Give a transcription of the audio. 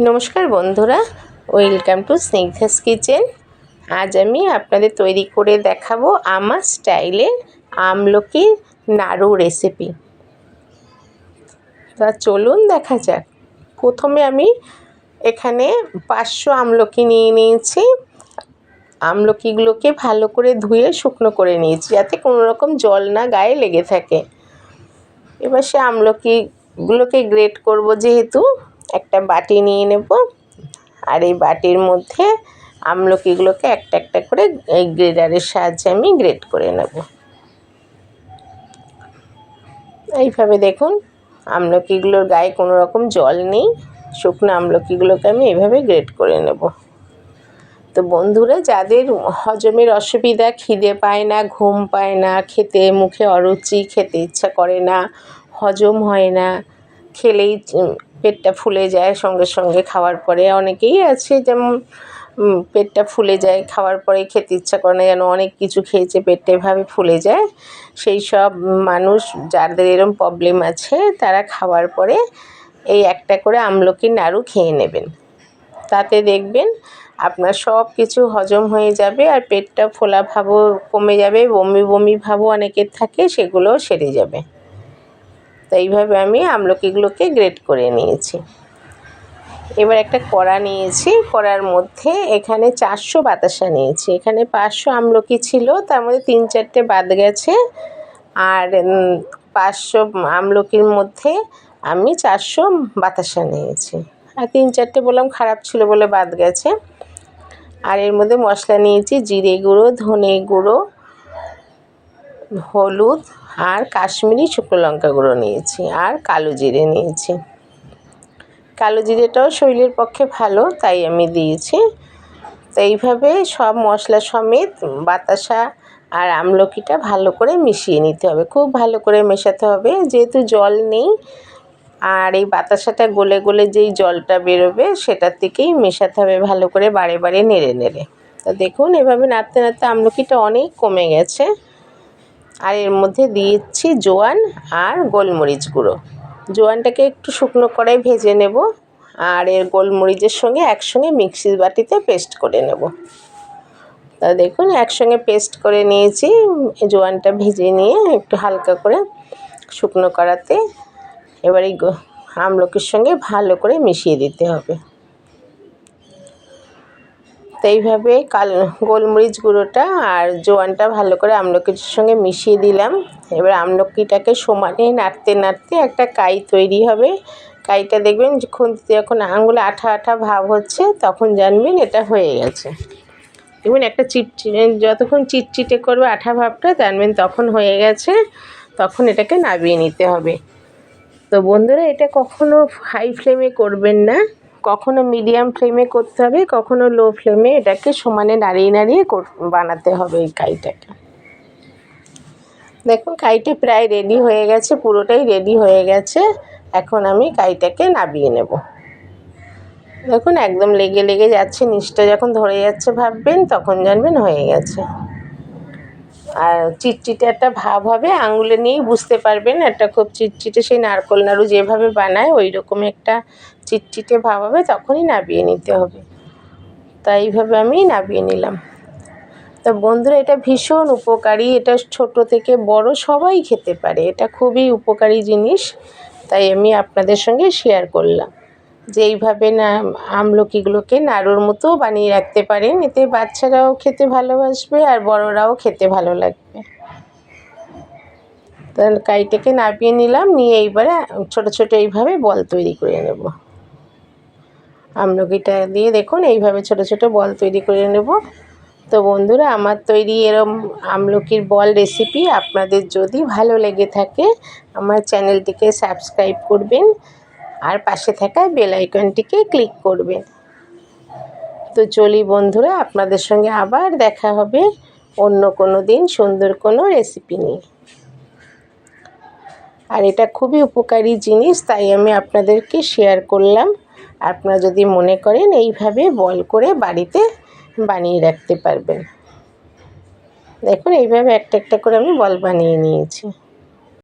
নমস্কার বন্ধুরা, welcome to Snigdha's kitchen. আজ আমি আপনাদের তৈরি করে দেখাবো আমার স্টাইলের আমলকির নাড়ু রেসিপি। তা চলুন দেখা যাক। প্রথমে আমি এখানে 500 আমলকি নিয়ে নিয়েছি। আমলকিগুলোকে ভালো করে ধুয়ে শুকনো করে নিয়েছি যাতে কোনো রকম জল না গায়ে লেগে থাকে। এবার সে আমলকিগুলোকে গ্রেট করব, যেহেতু একটা বাটি নিয়ে নেব আর এই বাটির মধ্যে আমলকিগুলোকে একটা একটা করে এই গ্রেটারের সাহায্যে আমি গ্রেট করে নেব। এইভাবে দেখুন, আমলকিগুলোর গায়ে কোনো রকম জল নেই। শুকনো আমলকিগুলোকে আমি এইভাবে গ্রেট করে নেব। তো বন্ধুরা, যাদের হজমের অসুবিধা, খিদে পায় না, ঘুম পায় না, খেতে মুখে অরুচি, খেতে ইচ্ছা করে না, হজম হয় না, খেলেই পেটটা ফুলে যায় সঙ্গে সঙ্গে খাওয়ার পরে, অনেকেই আছে যেমন পেটটা ফুলে যায় খাওয়ার পরে, খেতে ইচ্ছা করে না, যেন অনেক কিছু খেয়েছে পেটটা এভাবে ফুলে যায়। সেই সব মানুষ যাদের এরকম প্রবলেম আছে তারা খাওয়ার পরে এই একটা করে আমলকির নাড়ু খেয়ে নেবেন। তাতে দেখবেন আপনার সব কিছু হজম হয়ে যাবে আর পেটটা ফোলা ভাবও কমে যাবে। বমি বমি ভাবও অনেকের থাকে, সেগুলোও সেরে যাবে। তো এইভাবে আমি আমলকিগুলোকে গ্রেট করে নিয়েছি। এবার একটা কড়া নিয়েছি, কড়ার মধ্যে এখানে 400 বাতাসা নিয়েছি। এখানে 500 আমলকি ছিল, তার মধ্যে 3-4টে বাদ গেছে। আর 500 আমলকির মধ্যে আমি 400 বাতাসা নিয়েছি। আর 3-4টে বললাম খারাপ ছিল বলে বাদ গেছে। আর এর মধ্যে মশলা নিয়েছি জিরে গুঁড়ো, ধনে গুঁড়ো, হলুদ আর কাশ্মীরি শুকনো লঙ্কা গুঁড়ো নিয়েছি, আর কালো জিরে নিয়েছি। কালো জিরেটাও শরীরের পক্ষে ভালো, তাই আমি দিয়েছি। তো এইভাবে সব মশলা সমেত বাতাসা আর আমলকিটা ভালো করে মিশিয়ে নিতে হবে, খুব ভালো করে মেশাতে হবে। যেহেতু জল নেই আর এই বাতাসাটা গলে গলে যেই জলটা বেরোবে সেটার থেকেই মেশাতে হবে ভালো করে, বারে বারে নেড়ে নেড়ে। তো দেখুন, এভাবে নাড়তে নাড়তে আমলকিটা অনেক কমে গেছে। আর এর মধ্যে দিয়েছি জোয়ান আর গোলমরিচ গুঁড়ো। জোয়ানটাকে একটু শুকনো কড়াই ভেজে নেব আর এর গোলমরিচের সঙ্গে একসঙ্গে মিক্সির বাটিতে পেস্ট করে নেব। তা দেখুন, একসঙ্গে পেস্ট করে নিয়েছি। জোয়ানটা ভেজে নিয়ে একটু হালকা করে শুকনো কড়াতে এবার এই আমলকির সঙ্গে ভালো করে মিশিয়ে দিতে হবে। তো এইভাবে গোলমরিচ গুঁড়োটা আর জোয়ানটা ভালো করে আমলকির সঙ্গে মিশিয়ে দিলাম। এবার আমলকিটাকে সমানে নাড়তে নাড়তে একটা কাই তৈরি হবে। কাইটা দেখবেন খুন্তিতে যখন আঙুলে আঠা আঠা ভাব হচ্ছে তখন জানবেন এটা হয়ে গেছে। দেখবেন একটা চিটচিটে, যতক্ষণ চিটচিটে করবে আঠা ভাবটা, জানবেন তখন হয়ে গেছে। তখন এটাকে নামিয়ে নিতে হবে। তো বন্ধুরা, এটা কখনো হাই ফ্লেমে করবেন না, কখনো মিডিয়াম ফ্লেমে করতে হবে, কখনো লো ফ্লেমে এটাকে সমানে নাড়িয়ে নাড়িয়ে বানাতে হবে এই কাইটাকে। দেখুন, কাইটা প্রায় রেডি হয়ে গেছে, পুরোটাই রেডি হয়ে গেছে। এখন আমি কাইটাকে নামিয়ে নেব। দেখুন, একদম লেগে লেগে যাচ্ছে, নিচটা যখন ধরে যাচ্ছে ভাববেন তখন জানবেন হয়ে গেছে। আর চিটচিটে একটা ভাব হবে, আঙুলে নিয়েই বুঝতে পারবেন একটা খুব চিটচিটে, সেই নারকেল নাড়ু যেভাবে বানায় ওই রকম একটা চিটচিটে ভাব হবে, তখনই নামিয়ে নিতে হবে। তাই এইভাবে আমি নামিয়ে নিলাম। তো বন্ধুরা, এটা ভীষণ উপকারী, এটা ছোট থেকে বড় সবাই খেতে পারে, এটা খুবই উপকারী জিনিস। তাই আমি আপনাদের সঙ্গে শেয়ার করলাম যে এইভাবে না আমলকিগুলোকে নাড়ুর মতো বানিয়ে রাখতে পারেন, এতে বাচ্চারাও খেতে ভালোবাসবে আর বড়রাও খেতে ভালো লাগবে। তাহলে কাইটাকে নামিয়ে নিলাম, নিয়ে এইবারে ছোট ছোট এইভাবে বল তৈরি করে নেব। আমলকিটা দিয়ে দেখুন এইভাবে ছোট ছোট বল তৈরি করে নেব। তো বন্ধুরা, আমার তৈরি এরম আমলকির বল রেসিপি আপনাদের যদি ভালো লেগে থাকে আমার চ্যানেলটিকে সাবস্ক্রাইব করবেন আর পাশে থাকা বেল আইকনটিকে ক্লিক করবেন। তো চলি বন্ধুরা, আপনাদের সঙ্গে আবার দেখা হবে অন্য কোনো দিন সুন্দর কোনো রেসিপি নিয়ে। আর এটা খুবই উপকারী জিনিস, তাই আমি আপনাদেরকে শেয়ার করলাম। আপনারা যদি মনে করেন এইভাবে বল করে বাড়িতে বানিয়ে রাখতে পারবেন। দেখুন, এইভাবে একটা একটা করে আমি বল বানিয়ে নিয়েছি।